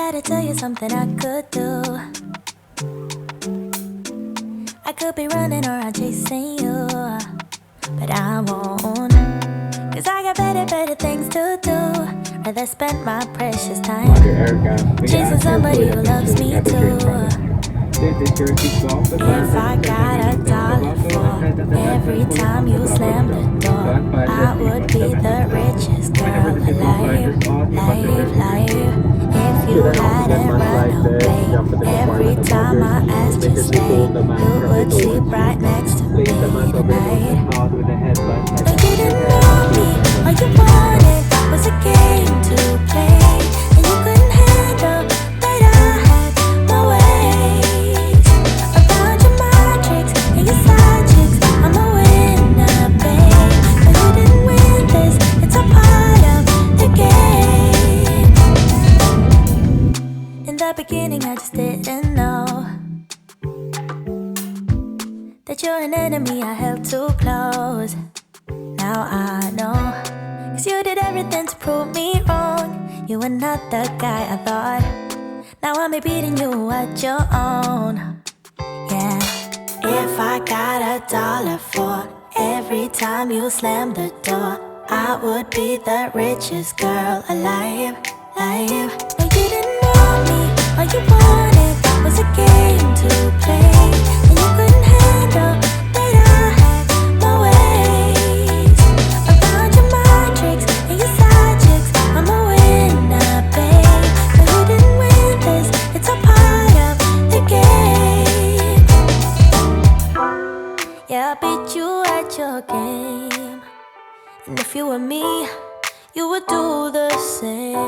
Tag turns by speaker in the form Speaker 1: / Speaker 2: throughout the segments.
Speaker 1: gotta tell you something I could do. I could be running around chasing you, but I won't. Cause I got better things to do. Rather spend my precious time chasing somebody who loves me too. If I got $1 for every time you slam the door, I would be the richest girl alive, live. If you hadn't run away, every time I asked you stay, you would sleep right next to me tonight. But you didn't want me, all you wanted was a game to play, and you couldn't handle that I had my ways. Around your mind tricks and your side chicks, I'm a winner, babe. But you didn't win this, it's a part of the game. In the beginning I just didn't know that you're an enemy I held too close. Now I know, cause you did everything to prove me wrong. You were not the guy I thought. Now I'm beating you at your own. Yeah. If I got $1 for every time you slam the door, I would be the richest girl alive, live. But you didn't want me, all you wanted was a game to play, and you couldn't handle that I had my ways. Around your mind tricks and your side chicks, I'm a winner, babe. But you didn't win this, it's a part of the game. Yeah, I beat you at your game, and if you were me, you would do the same.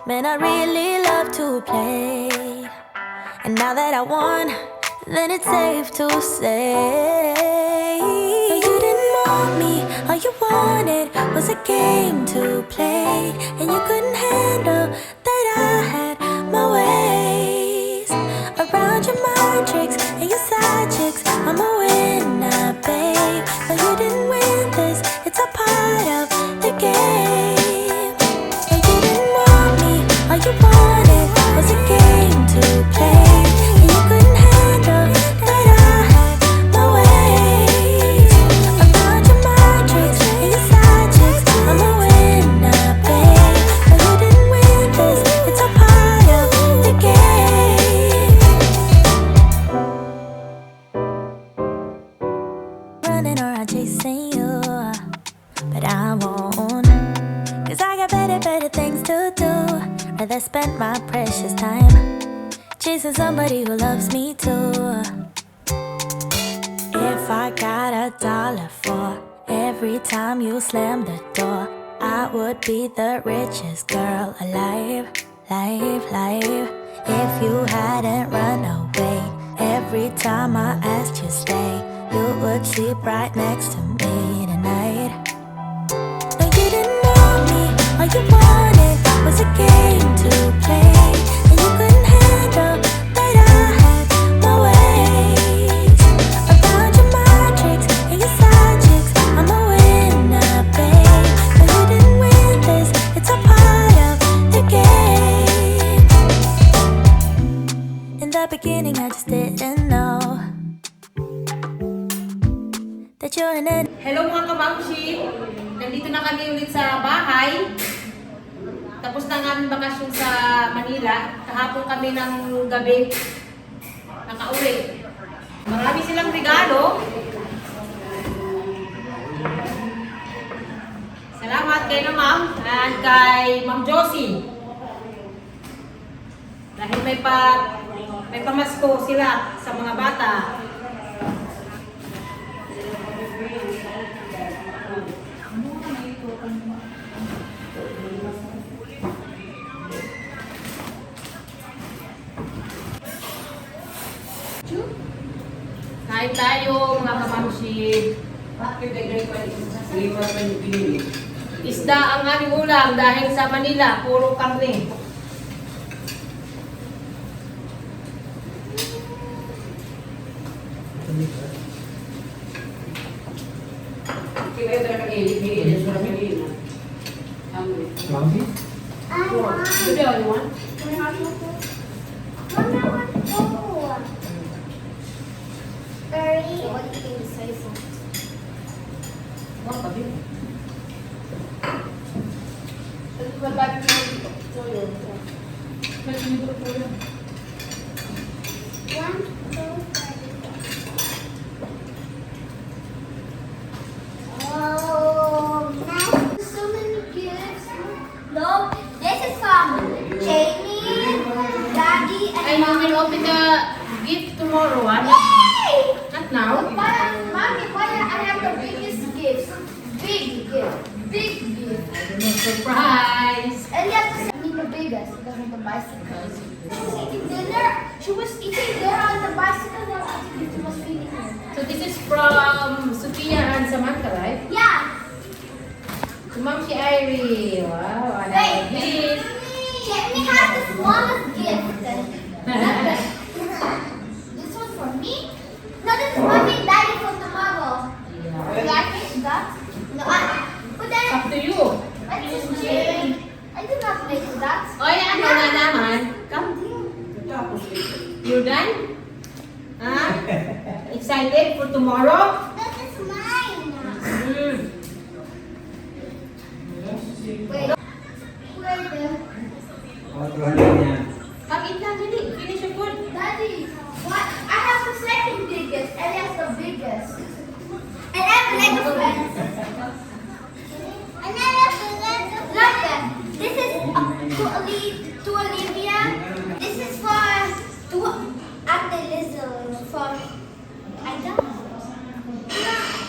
Speaker 1: Man, I really love to play, and now that I won, then it's safe to say you didn't want me, all you wanted was a game to play, and you couldn't handle that I had my ways. Around your mind tricks and your side chicks, I'm a winner, babe. But you didn't win this, it's a part of the game. And you didn't want me, all you wanted was a game to play, and you couldn't handle that I had my ways. Around your mind tricks and your side chicks, I'm a winner, babe. But you didn't win this, it's a part of the game. Running around chasing you, but I won't. Cause I got better things to do. Rather spend my precious time chasing somebody who loves me too. If I got $1 for every time you slam the door, I would be the richest girl alive, live. If you hadn't run away, every time I asked you stay, you would sleep right next to me tonight. No, you didn't want me, all you wanted was a game to play, and you couldn't handle that I had my ways. Around your mind tricks and your side chicks, I'm a winner, babe. But you didn't win this, it's a part of the game. In the beginning I just didn't know that you're an enemy.
Speaker 2: Hello mga kabangshi! Nandito na kami ulit sa bahay. Tapos na ang aming bakasyon sa Manila. Kahapon kami ng gabi nakauwi. Marami silang regalo. Salamat kay na ma'am and kay Ma'am Josie. Dahil may pamasko sila sa mga bata. Kain tayo mga kamamsi. Isda ang aming ulam dahil sa Manila, puro karne.
Speaker 3: Mami?
Speaker 2: Maybe all you want? What pa din?
Speaker 1: So many gifts. No, this is from Jamie, Daddy,
Speaker 2: And
Speaker 1: and
Speaker 2: you
Speaker 1: Mom.
Speaker 2: will open the gift tomorrow, ah?
Speaker 1: Yay!
Speaker 2: Not now.
Speaker 1: Mommy, why I have the biggest gifts? Big gift. Big gift.
Speaker 2: Surprise!
Speaker 1: And you have to send me the biggest because of the bicycle. She was eating dinner. She was eating dinner on the bicycle while she was feeding her.
Speaker 2: So this is from Sophia and Samantha, right?
Speaker 1: Yeah.
Speaker 2: So Mom, si Irie. Wow, I like it.
Speaker 1: Jamie has the smallest gift. This one's for me. No, this is mommy and daddy for tomorrow.
Speaker 2: Yeah.
Speaker 1: Do I finish that? No, but then
Speaker 2: Up to you.
Speaker 1: let's just change. I did not make that.
Speaker 2: O, yan, ano na naman? Come. You're done? Huh? Excited for tomorrow?
Speaker 1: That is mine.
Speaker 2: Mm.
Speaker 1: Wait. Wait there.
Speaker 2: Come eat na, hindi. Finish your food.
Speaker 1: Daddy, what? I have the second biggest, and that's the biggest. And I have like a friend. And I have the Look that. This is to Olivia. This is to Ate Lizzo from Aida.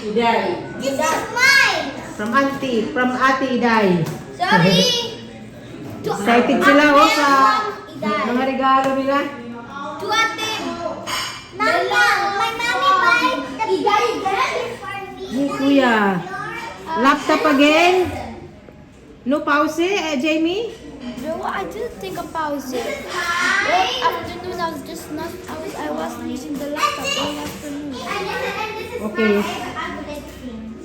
Speaker 2: Iday.
Speaker 1: This is mine.
Speaker 2: From Auntie. From Ate Iday.
Speaker 1: Sorry. To
Speaker 2: Excited sila, oh, sa
Speaker 1: from Iday.
Speaker 2: mga regalo nila.
Speaker 1: To Ate Mama, my mommy buy the Iday for me.
Speaker 2: Hey, Kuya. Laptop again? No pause, Jamie?
Speaker 3: No, I didn't think about it. All afternoon, I was using the laptop all afternoon.
Speaker 2: Okay.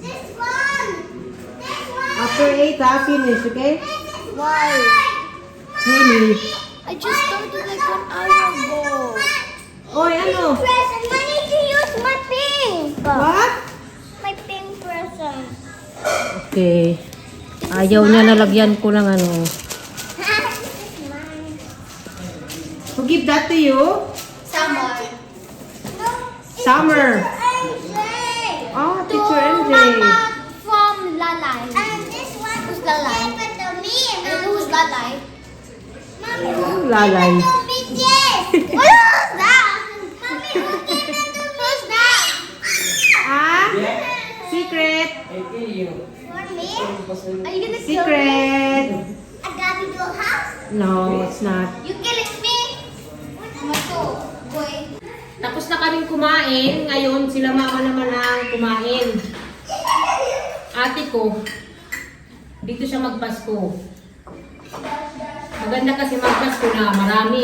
Speaker 1: This one.
Speaker 2: After 8, finish, okay?
Speaker 3: Why?
Speaker 2: Jamie.
Speaker 3: I just started like 1 hour ago.
Speaker 2: Oy, ano?
Speaker 1: Present. I need to use my pink.
Speaker 2: What?
Speaker 1: My pink present.
Speaker 2: Okay. Ayaw niya nalagyan ko ng ano.
Speaker 1: This is mine.
Speaker 2: Who give that to you?
Speaker 1: Summer. No.
Speaker 2: Summer.
Speaker 1: MJ.
Speaker 2: Oh, teacher MJ.
Speaker 1: Mama from Lalai. And this one
Speaker 3: Who's Lalai?
Speaker 1: gave it to me.
Speaker 3: And who's Lalai?
Speaker 1: Mommy,
Speaker 2: Oh, Lalay.
Speaker 1: who gave it to me this? Who's that? Mommy, who gave it to me? Who's that?
Speaker 2: Ah? Secret.
Speaker 1: For me?
Speaker 3: Are you gonna kill me?
Speaker 2: Secret.
Speaker 1: A Gabby doll house?
Speaker 2: No, it's not.
Speaker 1: You killing me? Mato, boy.
Speaker 2: Tapos na kaming kumain. Ngayon, sila mama naman ang kumain. Ate ko, dito siya magpasko. Maganda kasi magpasko na marami.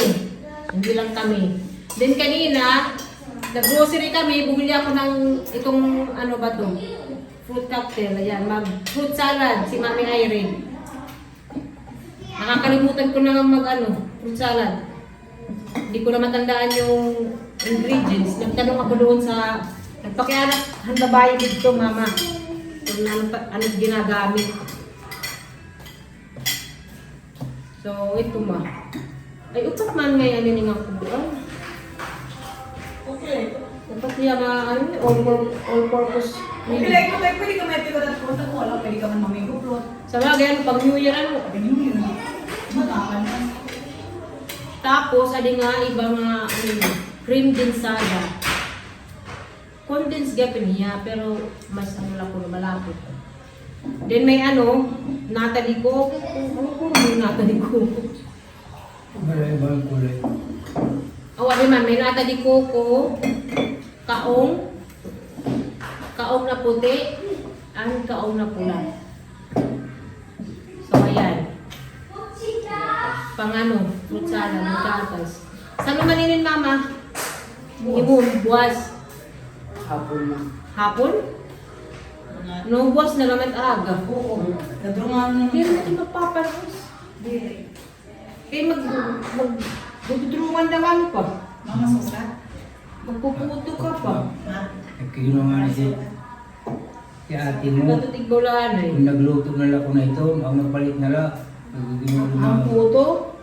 Speaker 2: Hindi lang kami. Then kanina, nag-grocery kami, bumili ako ng itong ano ba to? Fruit cocktail. Ayan, fruit salad, si Mami Irene. Nakakalimutan ko na fruit salad. Hindi ko na matandaan yung ingredients. Nagtanong ako doon sa, nagpakianak, handabayan dito, Mama. Kung ano ginagamit. So, ito ma. Ay, upat man ngayon nining ang kubuan.
Speaker 4: Okay.
Speaker 2: Dapat niya all-purpose.
Speaker 4: Okay, like, pwede ka may pila at punta mo, wala, pwede ka man mamiguplot.
Speaker 2: Sa bagay, pag New Year ano.
Speaker 4: Pwede yun yun. Matakan ka.
Speaker 2: Tapos, adi nga, ibang cream densada. Condensed gapin niya, pero mas lang ko na malapot. Then may nata di ko. Ano ko yung nata di ko?
Speaker 5: Ibang kulay.
Speaker 2: Awa naman, may nata di ko, kaong na puti, ang kaong na pula. So, ayan. Pang fruit salad, ng gatas. Saan mo maninin, Mama? Himon, buwas.
Speaker 5: Hapon na.
Speaker 2: Hapon? No, buwas na naman aga.
Speaker 4: Oo. Nadrungan mo.
Speaker 2: Pero hindi mapaparos. Kaya magdudulungan naman pa.
Speaker 4: Mama susa.
Speaker 2: Magpuputo ka pa.
Speaker 4: Ha?
Speaker 5: Nagkino nga na si ate mo.
Speaker 2: Natutigbulaan eh.
Speaker 5: Kung nagluto na lang ako na ito, ang nagpalit na lang.
Speaker 2: Ang puto.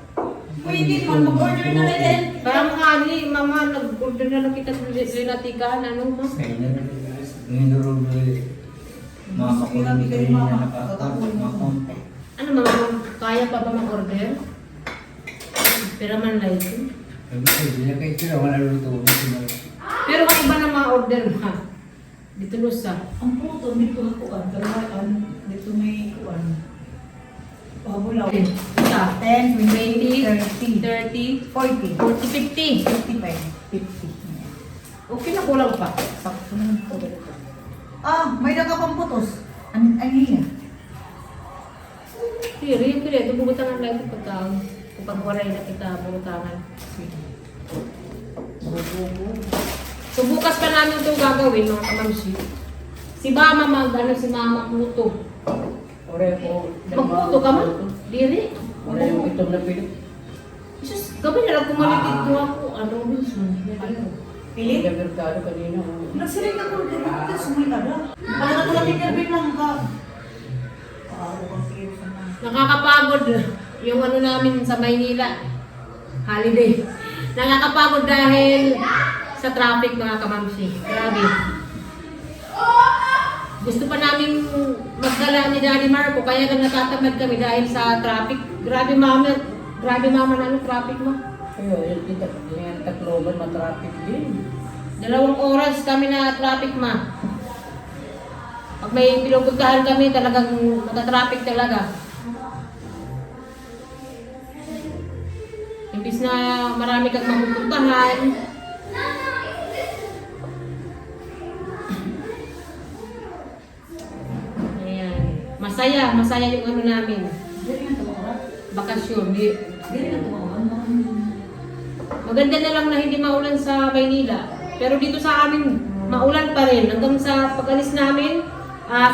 Speaker 4: Pwede man, mag-order na rin.
Speaker 2: Parang mga ani, mama, nag-order na lang kita sa linatikan. Ano ma?
Speaker 5: Ninurog mga kapulang ito rin na nakakapag.
Speaker 2: Ano mga kaya pa ba mag-order? Pero man like it.
Speaker 5: Hindi na kayo sila, wala luto.
Speaker 2: Pero kung iba na mga order ma, dito lusa.
Speaker 4: Ang puto, dito na kuwan. Dito may kuwan. Pabulaw.
Speaker 2: Isa.
Speaker 4: 10,
Speaker 2: 20,
Speaker 4: 20, 30,
Speaker 2: 30,
Speaker 4: 40,
Speaker 2: 40, 50.
Speaker 4: 55, 50.
Speaker 2: Okay na, kulang pa.
Speaker 4: Sakto naman po. Ah, may nakapang putos. Ano niya?
Speaker 2: Pili, ito bubutangan lang ito pagkaon. Kapag waray na kita, bubutangan. So bukas pa namin ito gagawin mga kamamsi. Si mama si mama puto. Magputo ka man? Diri.
Speaker 5: Itong napili.
Speaker 2: Sus, gabi na lang kumalit ito ako. Ano, Wilson?
Speaker 4: Pilit?
Speaker 5: Merkado kanina.
Speaker 4: Nagsiring ako din. Ito sumay ka na. Pala na talaga tinarbin lang ka. Ako kang curious naman.
Speaker 2: Nakakapagod yung ano namin sa Maynila. Holiday. Nakakapagod dahil sa traffic mga kamamsi. Grabe. Gusto pa namin magdala ni Daddy Marco kaya lang natatamad kami dahil sa traffic. Grabe mama na ano traffic mo.
Speaker 5: Ayun, yung Tacloban, matraffic din.
Speaker 2: 2 oras kami na traffic ma. Pag may pinupuntahan kami talagang matatraffic talaga. Imbis na marami kang mapupuntahan. Ayan. Masaya yung ano namin.
Speaker 4: Dili nga tumawa.
Speaker 2: Bakasyon.
Speaker 4: Dili nga tumawa.
Speaker 2: Maganda na lang na hindi maulan sa Maynila. Pero dito sa amin, maulan pa rin. Hanggang sa pag-alis namin,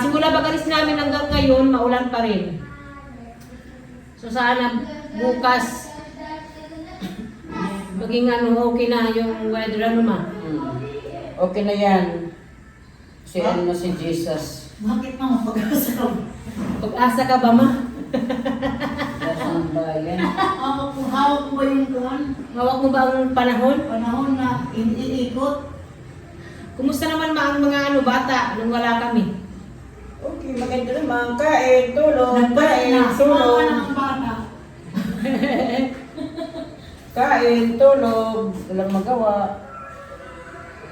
Speaker 2: simula pag-alis namin hanggang ngayon, maulan pa rin. So sana bukas, maging ano, okay na yung weather ano ma.
Speaker 5: Okay na yan. Si ano si Jesus.
Speaker 4: Bakit mama pag-asa ka?
Speaker 2: Pag-asa ka ba ma?
Speaker 5: Nasa ng bayan.
Speaker 4: Hawak mo ba yung kuwan?
Speaker 2: Hawak mo ba ang panahon?
Speaker 4: Panahon na iniikot.
Speaker 2: Kumusta naman ma ang mga ano, bata nung wala kami?
Speaker 6: Okay, maganda naman. Kain, tulog,
Speaker 4: Nagpalit
Speaker 6: kain,
Speaker 4: na. Sumawa
Speaker 6: tulog.
Speaker 4: na ang bata.
Speaker 6: Kain, tulog. Walang magawa.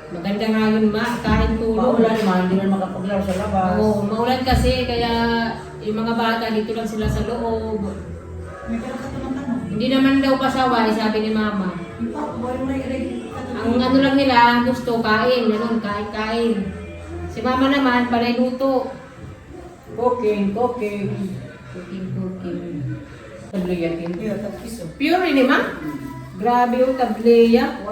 Speaker 2: Maganda nga yun ma, kain tulog.
Speaker 5: Maulan man, hindi man makapaglaro sa labas.
Speaker 2: Oo, maulan kasi kaya yung mga bata dito lang sila sa loob.
Speaker 4: May kaya ka tanong.
Speaker 2: Hindi naman daw pasaway, sabi ni mama.
Speaker 4: Yung pa, boy mo rin.
Speaker 2: Ang ano lang nila, gusto kain, ganun, kain. Si mama naman, panay luto.
Speaker 6: Cooking, cooking.
Speaker 2: Cooking.
Speaker 5: Tabliyatin.
Speaker 4: Yeah, tapos
Speaker 2: Pure rin ma? Grabe yung tableya.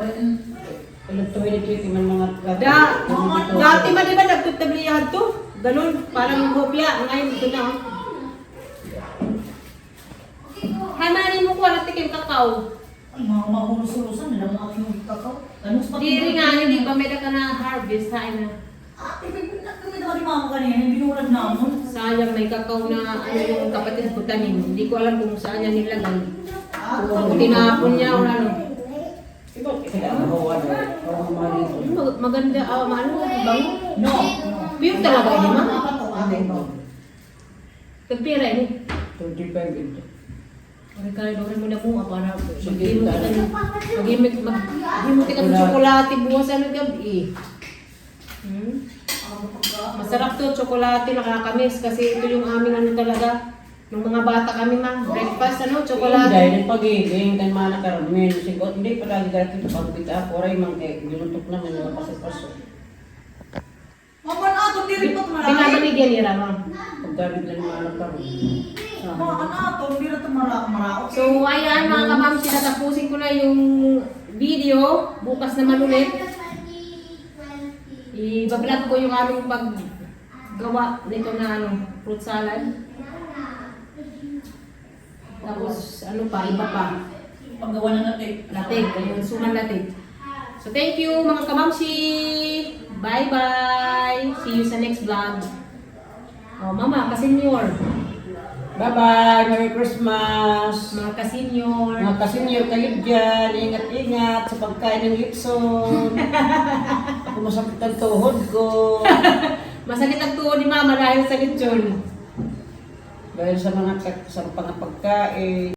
Speaker 5: Ilang tumilit man mga
Speaker 2: Dati man diba nagtutableyahan to? Ganun, parang hopya. Ngayon ito na. Hay, manin mo ko, natikim kakao.
Speaker 4: Ay, mga mahulusan nila mga yung kakao. Ano sa
Speaker 2: Diri nga, hindi pa may ka na harvest, hay na.
Speaker 4: Ibig na kami naman ni mama kanina, yung binurad namin.
Speaker 2: Sayang may kakao na ano yung kapatid ko tanim. Hindi ko alam kung saan niya nilagay. Kung tinapon niya o ano.
Speaker 5: Iba, kaya mahawa na. Parang malito.
Speaker 2: Maganda, ano, bango.
Speaker 4: No.
Speaker 2: Pure talaga yun, ma?
Speaker 4: No.
Speaker 2: Tagpira ini.
Speaker 5: 25 ito.
Speaker 2: Ricardo, rin mo na po, para
Speaker 5: Sige,
Speaker 2: mag-imik ka ng tsokolate buwas ano gabi. Masarap to, tsokolate, nakakamiss kasi ito yung aming ano talaga. Nung mga bata kami man, breakfast, ano, tsokolate.
Speaker 5: Dahil ng pag-ibig, tayo mga nakaramin. Sigot, hindi pa lagi dati pag-pita. Oray, mang ginutok naman yung pasok-pasok.
Speaker 4: Mama na ato, diri pa tumarami.
Speaker 2: Binabaligyan ni Rama.
Speaker 5: Pagdamit lang yung mga nakaroon.
Speaker 4: Mga ato, diri to maraot.
Speaker 2: So, ayan mga kamamsi, natapusin ko na yung video. Bukas naman ulit. I-vlog ko yung aming paggawa nito na ano, fruit salad. Tapos ano pa, iba pa.
Speaker 4: Paggawa na natin.
Speaker 2: Latig, ayun, suman latig. So thank you mga kamamsi! Bye-bye! See you sa next vlog. Oh, mama, ka-senior.
Speaker 5: Bye-bye! Merry Christmas!
Speaker 2: Mga ka-senior.
Speaker 5: Mga kasenyor kayo dyan, ingat-ingat sa pagkain ng lipson. Ako masakit ang tuhod ko.
Speaker 2: Masakit ang tuon ni mama dahil sa lechon.
Speaker 5: Dahil sa mga pagkain.